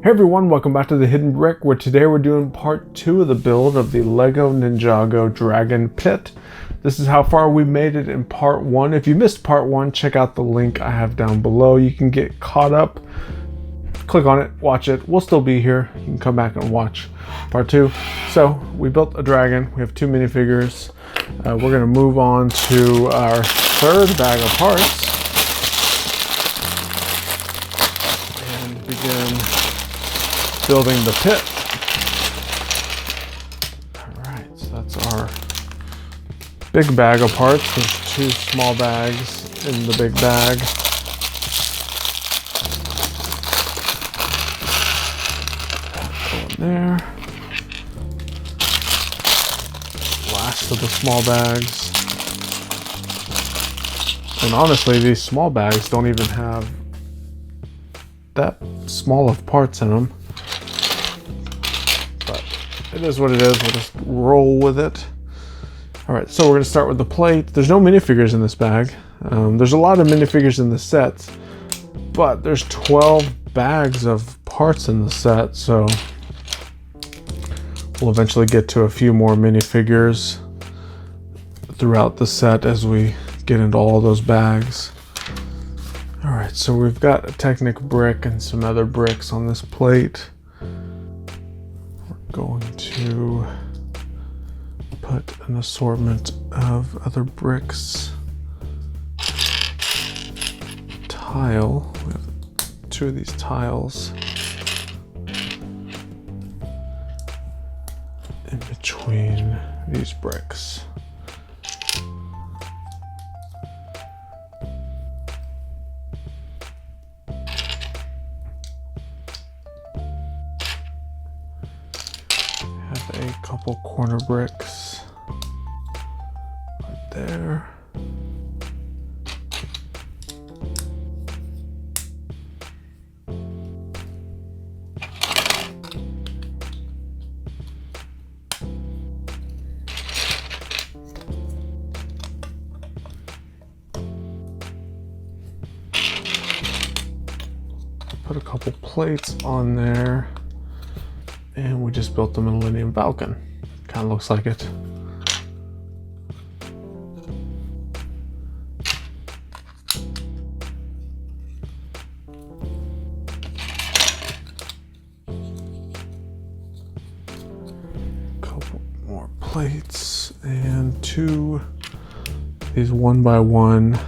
Hey everyone, welcome back to the Hidden Brick, where today we're doing part 2 of the build of the Lego Ninjago Dragon Pit. This is how far we made it in part 1. If you missed part 1, check out the link I have down below. You can get caught up, click on it, watch it. We'll still be here. You can come back and watch part 2. So, we built a dragon. We have 2 minifigures. We're going to move on to our third bag of parts and begin building the pit. Alright, so that's our big bag of parts. There's 2 small bags in the big bag. Go in there. Last of the small bags. And honestly, these small bags don't even have that small of parts in them. It is what it is. We'll just roll with it. All right, so we're going to start with the plate. There's no minifigures in this bag. There's a lot of minifigures in the sets, but there's 12 bags of parts in the set, so we'll eventually get to a few more minifigures throughout the set as we get into all those bags. All right, so we've got a Technic brick and some other bricks on this plate. Going to put an assortment of other bricks. Tile. We have 2 of these tiles in between these bricks. A couple corner bricks right there. Put a couple plates on there. And we just built the Millennium Falcon. Kind of looks like it. Couple more plates and 2 these 1x1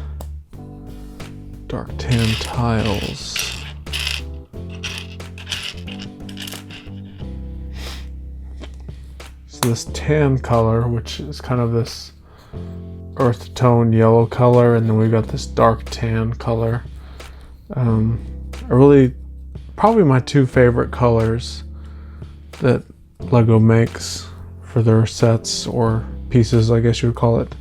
dark tan tiles. This tan color, which is kind of this earth tone yellow color, and then we've got this dark tan color. Probably my 2 favorite colors that Lego makes for their sets or pieces, I guess you would call it.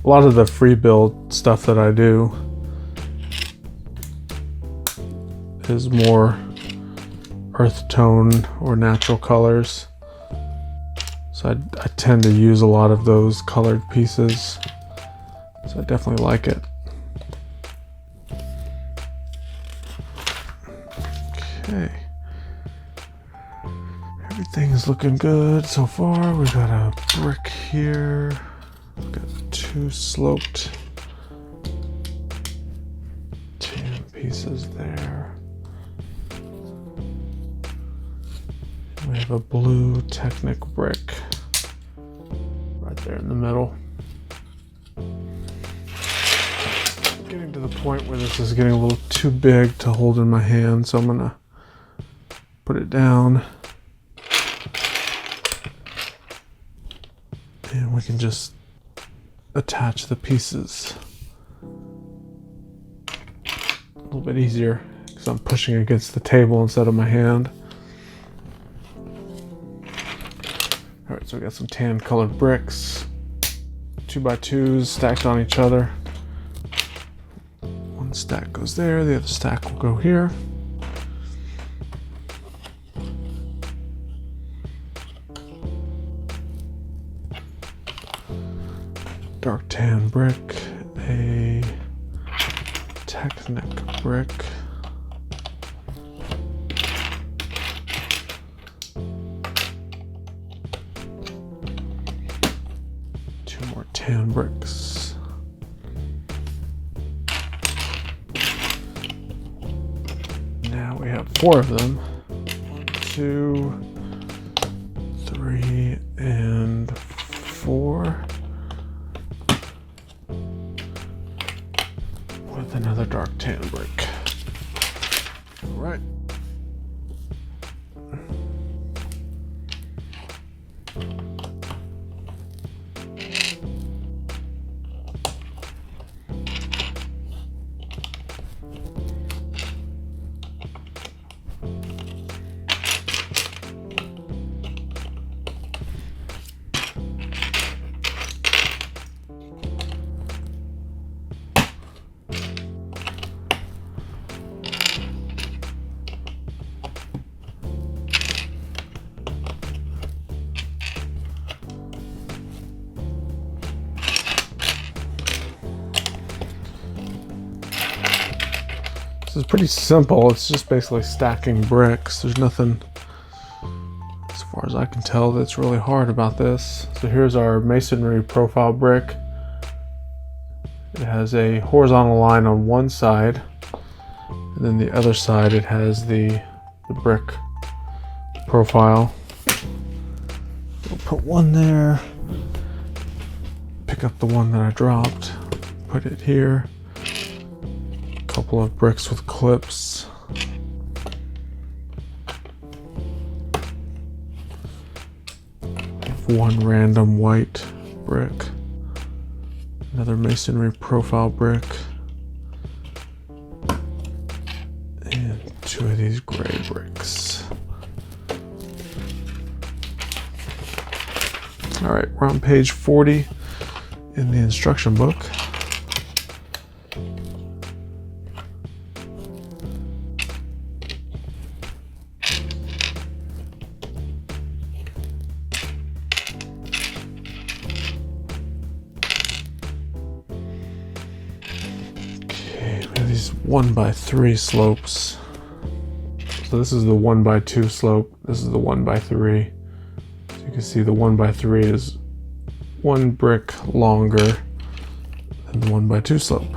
A lot of the free build stuff that I do is more earth tone or natural colors, so I tend to use a lot of those colored pieces, so I definitely like it. Okay, everything's looking good so far. We've got a brick here, we've got 2 sloped tan pieces there. We have a blue Technic brick right there in the middle. Getting to the point where this is getting a little too big to hold in my hand, so I'm gonna put it down. And we can just attach the pieces a little bit easier because I'm pushing against the table instead of my hand. Alright, so we got some tan colored bricks, 2x2s stacked on each other. One stack goes there, the other stack will go here. dark tan brick, a Technic brick. Two more tan bricks. Now we have 4 of them. 1, 2, 3, and 4. With another dark tan brick. All right. This is pretty simple. It's just basically stacking bricks. There's nothing, as far as I can tell, that's really hard about this. So here's our masonry profile brick. It has a horizontal line on one side, and then the other side it has the brick profile. We'll put one there, pick up the one that I dropped, put it here. Couple of bricks with clips. One random white brick. Another masonry profile brick. And 2 of these gray bricks. All right, we're on page 40 in the instruction book. These 1x3 slopes. So this is the 1x2 slope. This is the 1x3. So you can see the 1x3 is 1 brick longer than the 1x2 slope.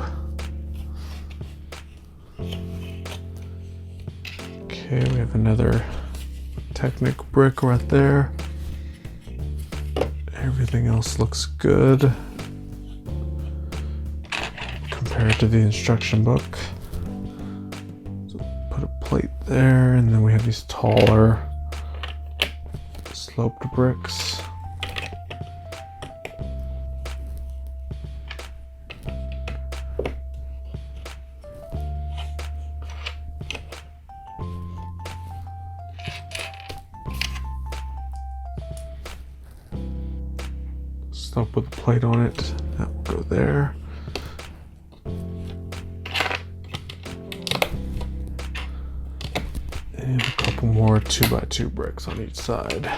Okay, we have another Technic brick right there. Everything else looks good compared to the instruction book. So put a plate there, and then we have these taller sloped bricks. Slope with a plate on it, that will go there. And a couple more 2x2 bricks on each side.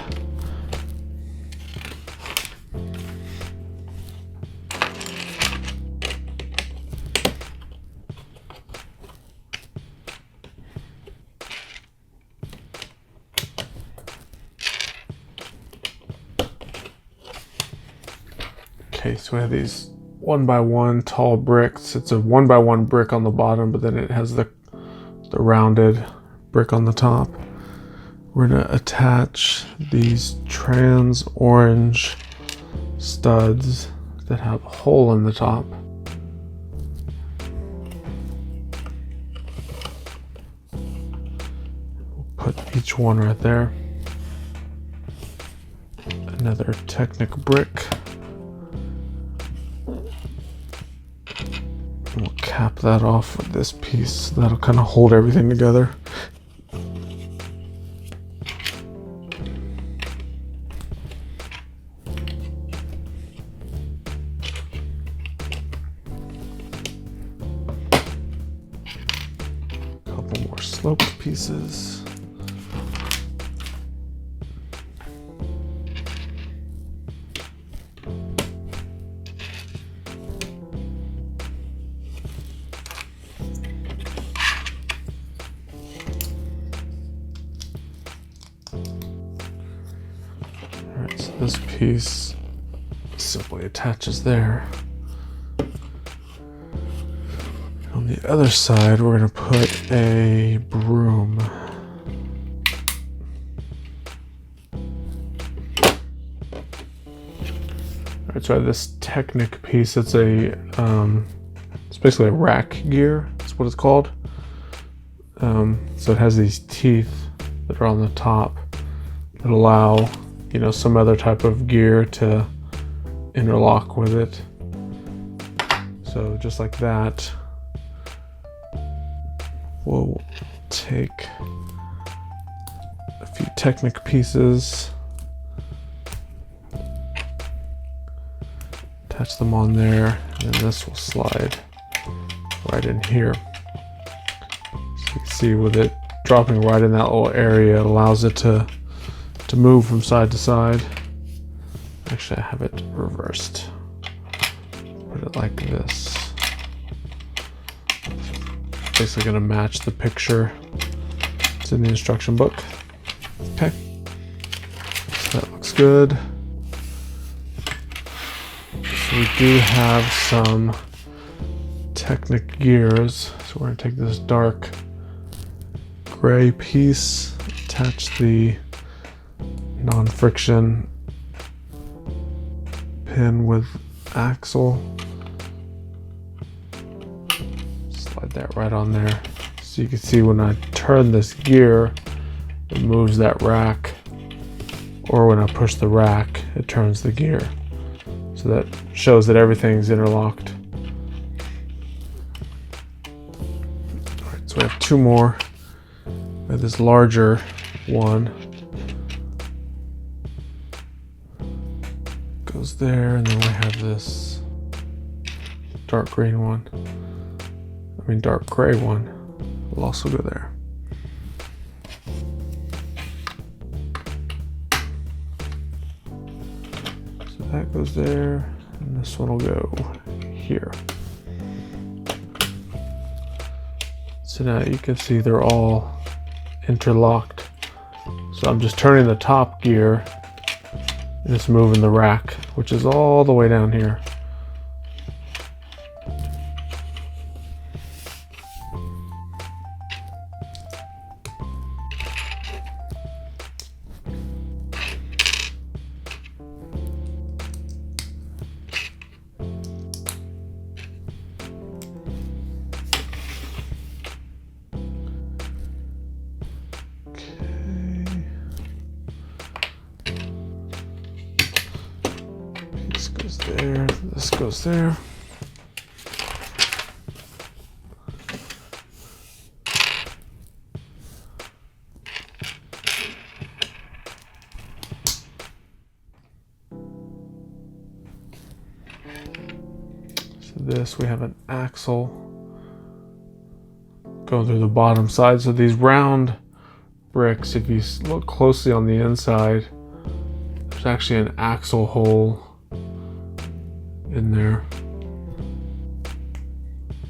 Okay, so we have these 1x1 tall bricks. It's a 1x1 brick on the bottom, but then it has the rounded brick on the top. We're gonna attach these trans orange studs that have a hole in the top. We'll put each one right there. Another Technic brick. We'll cap that off with this piece. That'll kind of hold everything together. Couple more sloped pieces. this piece simply attaches there. On the other side, we're going to put a broom. Alright, so I have this Technic piece. It's a, it's basically a rack gear. That's what it's called. So it has these teeth that are on the top that allow, you know, some other type of gear to interlock with it. So just like that, we'll take a few Technic pieces, attach them on there, and this will slide right in here. So you can see with it dropping right in that little area, it allows it to move from side to side. Actually, I have it reversed. Put it like this. Basically going to match the picture. It's in the instruction book. Okay, so that looks good. So we do have some Technic gears. So we're going to take this dark gray piece, attach the non-friction pin with axle. Slide that right on there. So you can see when I turn this gear, it moves that rack, or when I push the rack, it turns the gear. So that shows that everything's interlocked. All right, so we have two more. We have this larger one. Goes there, and then we have this dark green one. I mean dark gray one will also go there. So that goes there, and this one will go here. So now you can see they're all interlocked. So I'm just turning the top gear and it's moving the rack, which is all the way down here. Goes there, this goes there. So this, we have an axle going through the bottom side. So these round bricks, if you look closely on the inside, there's actually an axle hole in there.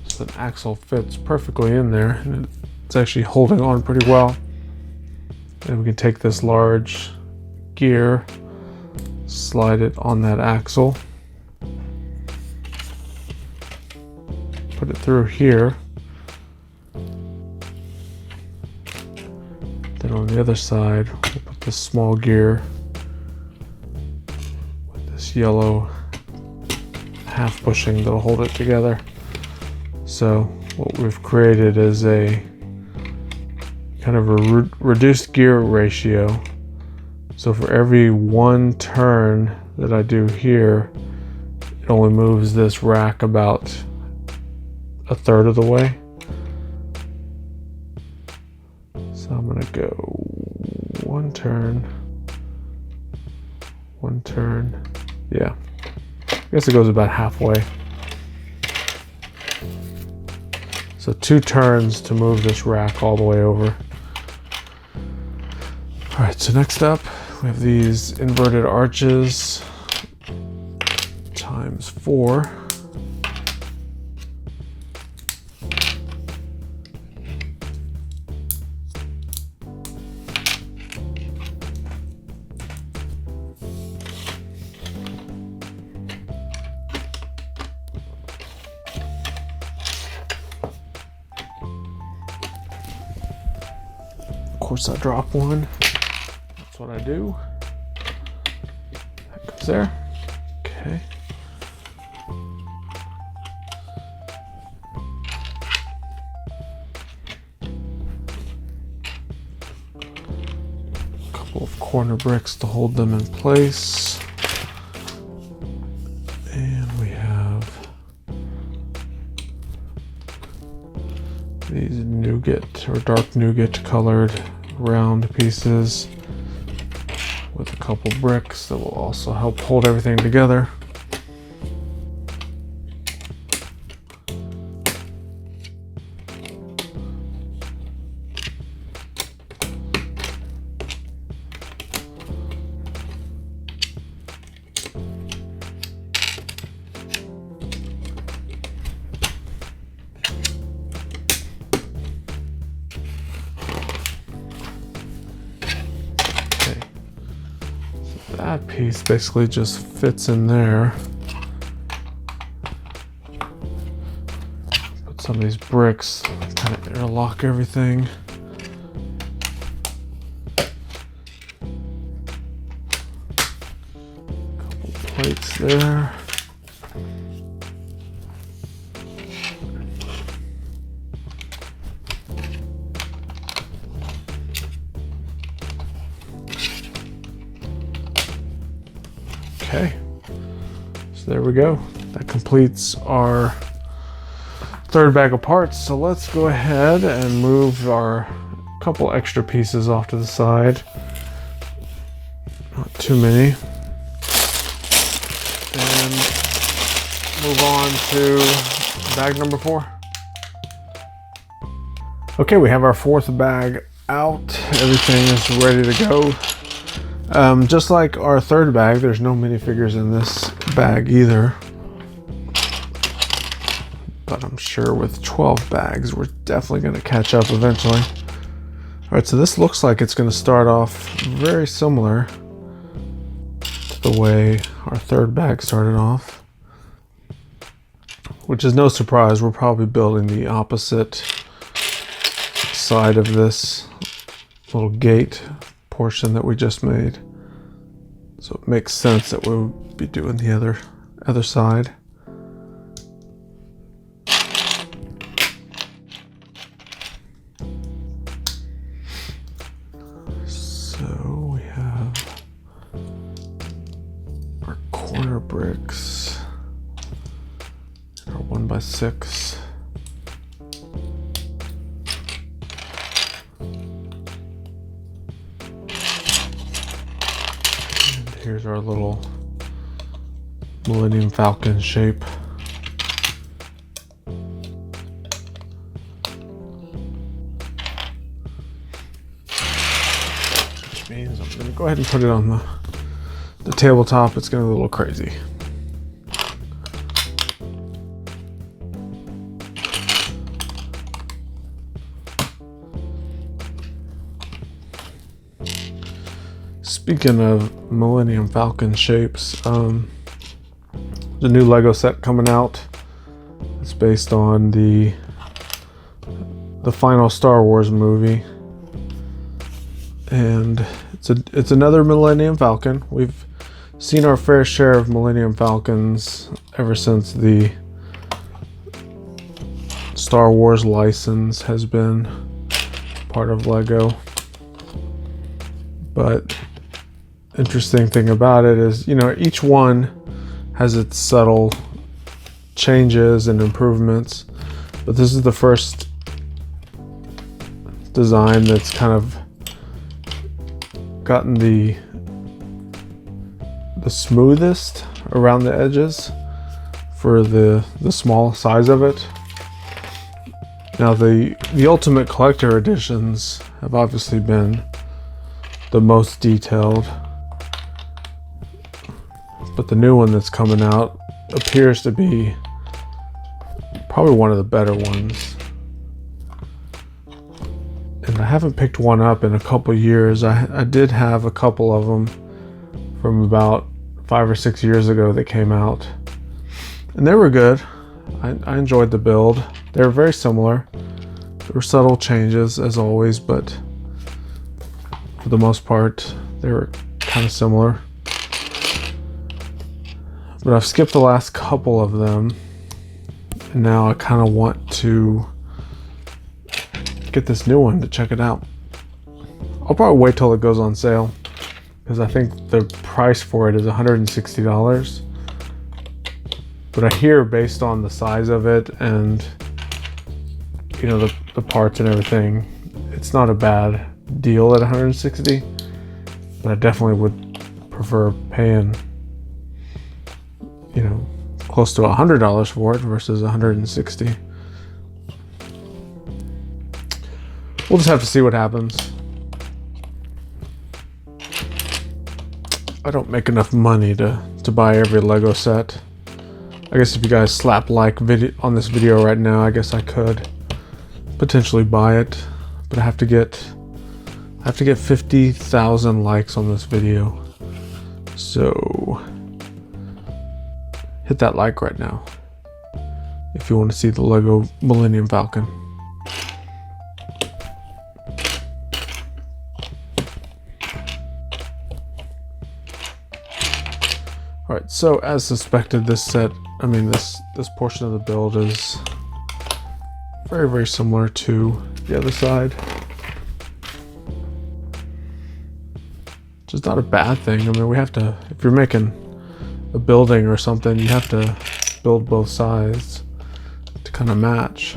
So an axle fits perfectly in there, and it's actually holding on pretty well. And we can take this large gear, slide it on that axle, put it through here. Then on the other side, we'll put this small gear with this yellow half bushing that'll hold it together. So what we've created is a kind of a reduced gear ratio. So for every one turn that I do here, it only moves this rack about a third of the way. So I'm gonna go one turn, yeah. I guess it goes about halfway. So 2 turns to move this rack all the way over. All right, so next up, we have these inverted arches times 4. course I drop one. That's what I do. That goes there. Okay. A couple of corner bricks to hold them in place. And we have these nougat or dark nougat colored round pieces with a couple bricks that will also help hold everything together. That piece basically just fits in there. Put some of these bricks, kind of interlock everything. Couple plates there. Okay, so there we go. That completes our third bag of parts. So let's go ahead and move our couple extra pieces off to the side. Not too many. And move on to bag number 4. Okay, we have our 4th bag out. Everything is ready to go. Just like our 3rd bag, there's no minifigures in this bag either. But I'm sure with 12 bags, we're definitely going to catch up eventually. Alright, so this looks like it's going to start off very similar to the way our 3rd bag started off. Which is no surprise, we're probably building the opposite side of this little gate portion that we just made. So it makes sense that we'll be doing the other side. So we have our corner bricks, our 1x6. Here's our little Millennium Falcon shape. Which means I'm going to go ahead and put it on the tabletop. It's getting a little crazy. Speaking of Millennium Falcon shapes, the new Lego set coming out. It's based on the final Star Wars movie, and it's another Millennium Falcon. We've seen our fair share of Millennium Falcons ever since the Star Wars license has been part of Lego, but interesting thing about it is, you know, each one has its subtle changes and improvements, but this is the first design that's kind of gotten the smoothest around the edges for the small size of it. Now the Ultimate Collector editions have obviously been the most detailed, but the new one that's coming out appears to be probably one of the better ones. And I haven't picked one up in a couple years. I did have a couple of them from about 5 or 6 years ago that came out, and they were good. I enjoyed the build. They were very similar. There were subtle changes as always, but for the most part. They were kind of similar. But I've skipped the last couple of them. And now I kind of want to get this new one to check it out. I'll probably wait till it goes on sale, because I think the price for it is $160. But I hear, based on the size of it and you know the parts and everything, it's not a bad deal at $160. But I definitely would prefer paying, you know, close to $100 for it versus $160. We'll just have to see what happens. I don't make enough money to buy every Lego set. I guess if you guys slap like video on this video right now, I guess I could potentially buy it, but I have to get 50,000 likes on this video. So hit that like right now if you want to see the Lego Millennium Falcon. Alright, so as suspected, this portion of the build is very, very similar to the other side. Which is not a bad thing. I mean, we have to, if you're making a building or something, you have to build both sides to kind of match.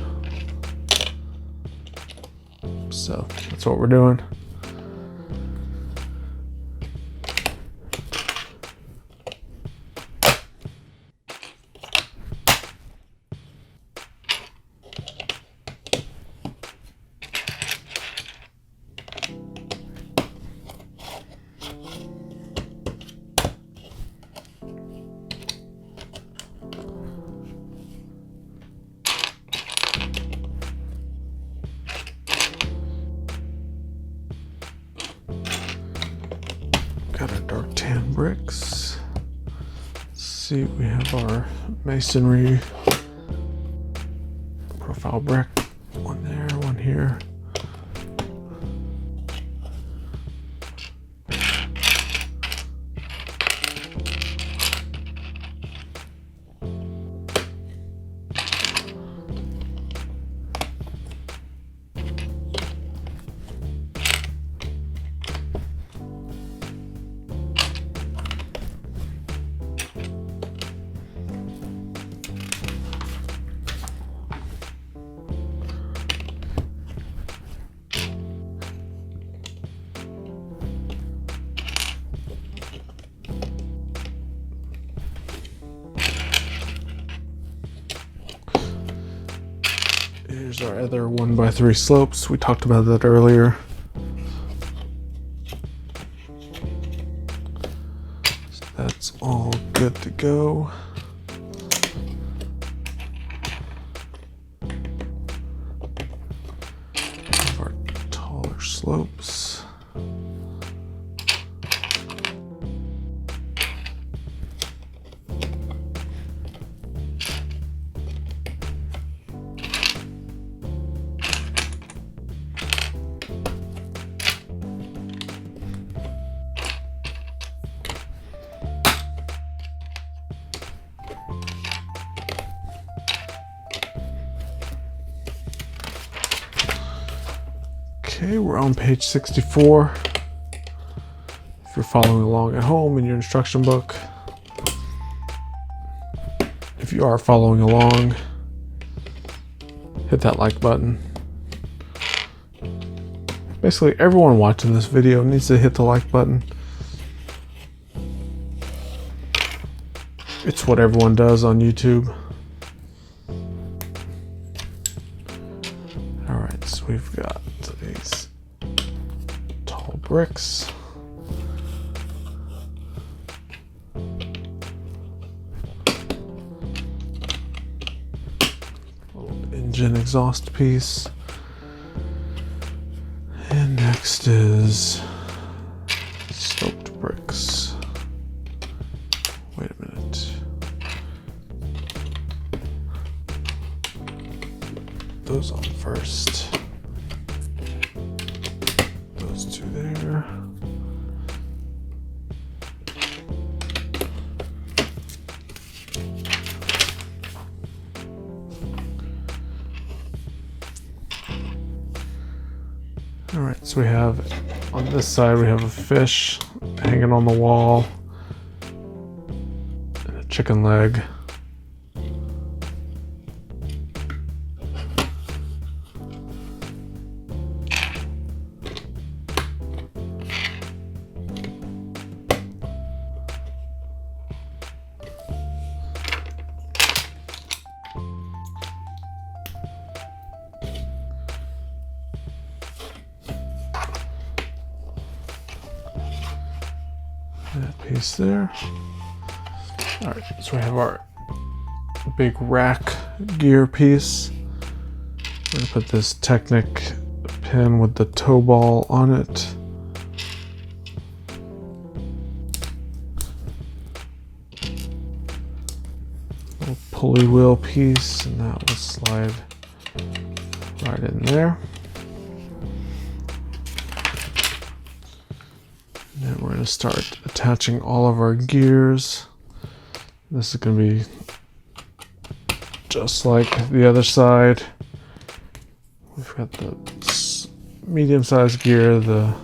So that's what we're doing. Got our dark tan bricks. Let's see, we have our masonry profile brick. One there, one here. Here's our other 1x3 slopes. We talked about that earlier. So that's all good to go. Our taller slopes. Okay, we're on page 64. If you're following along at home in your instruction book. If you are following along, hit that like button. Basically, everyone watching this video needs to hit the like button. It's what everyone does on YouTube. Alright, so we've got these tall bricks. Little engine exhaust piece. And next is sloped bricks. Wait a minute. Those on first. Those two there. here. All right, so we have, on this side, we have a fish hanging on the wall, and a chicken leg. That piece there. All right, so we have our big rack gear piece. We're gonna put this Technic pin with the toe ball on it. Little pulley wheel piece, and that will slide right in there. And we're going to start attaching all of our gears. This is going to be just like the other side. We've got the medium-sized gear, the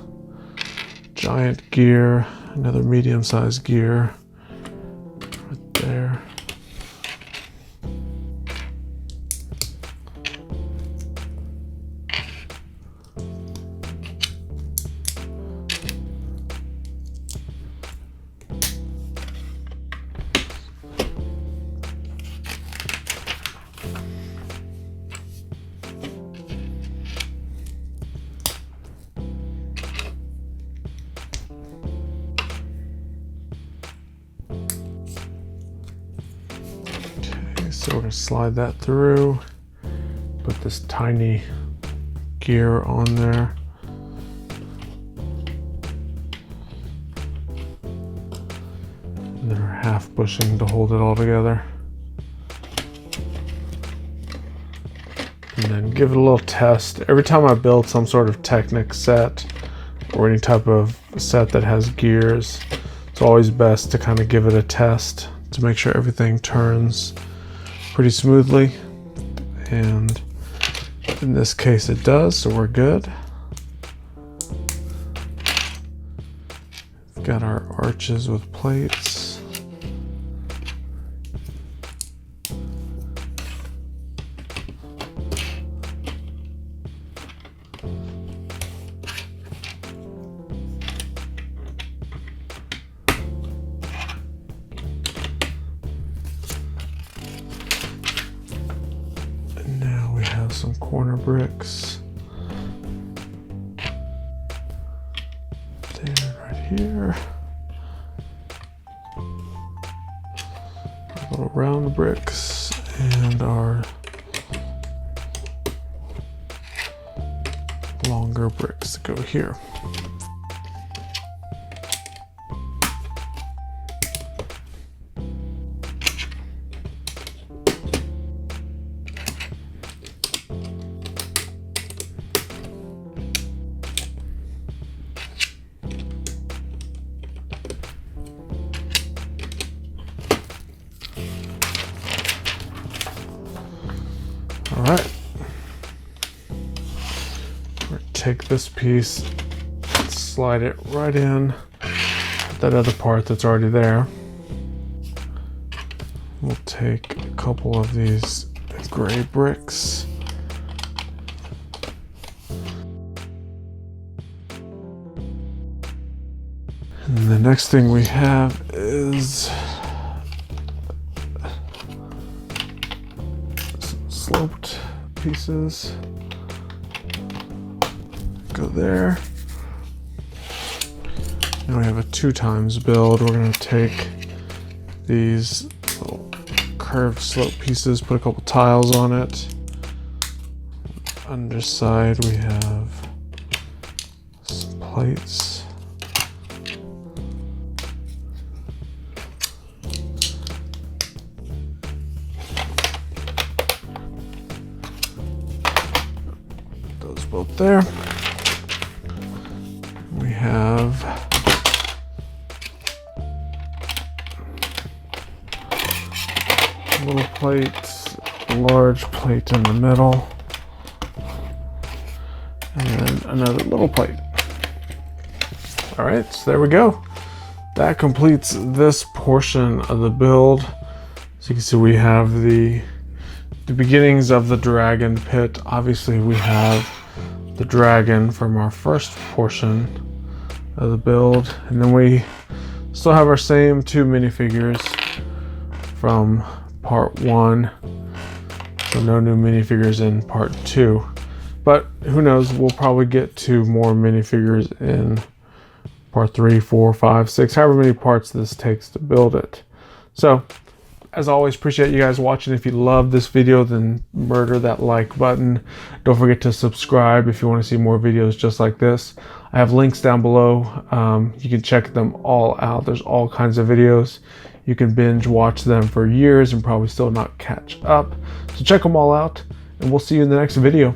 giant gear, another medium-sized gear right there. So we're going to slide that through, put this tiny gear on there. And then our half bushing to hold it all together. And then give it a little test. Every time I build some sort of Technic set or any type of set that has gears, it's always best to kind of give it a test to make sure everything turns pretty smoothly, and in this case it does, so we're good. We've got our arches with plates. Some corner bricks. There, right here. Our little round bricks and our longer bricks to go here. All right, we're gonna take this piece, slide it right in, that other part that's already there. We'll take a couple of these gray bricks. And the next thing we have is sloped pieces. Go there. Now we have a 2x build. We're going to take these little curved slope pieces, put a couple tiles on it. Underside we have some plates. Both there. We have little plates, large plate in the middle, and another little plate. All right, so there we go. That completes this portion of the build. So you can see we have the beginnings of the dragon pit. Obviously we have the dragon from our first portion of the build, and then we still have our same two minifigures from part 1. So no new minifigures in part 2, but who knows, we'll probably get to more minifigures in part 3, 4, 5, 6, however many parts this takes to build it. So as always, appreciate you guys watching. If you love this video, then murder that like button. Don't forget to subscribe if you want to see more videos just like this. I have links down below. You can check them all out. There's all kinds of videos. You can binge watch them for years and probably still not catch up. So check them all out, and we'll see you in the next video.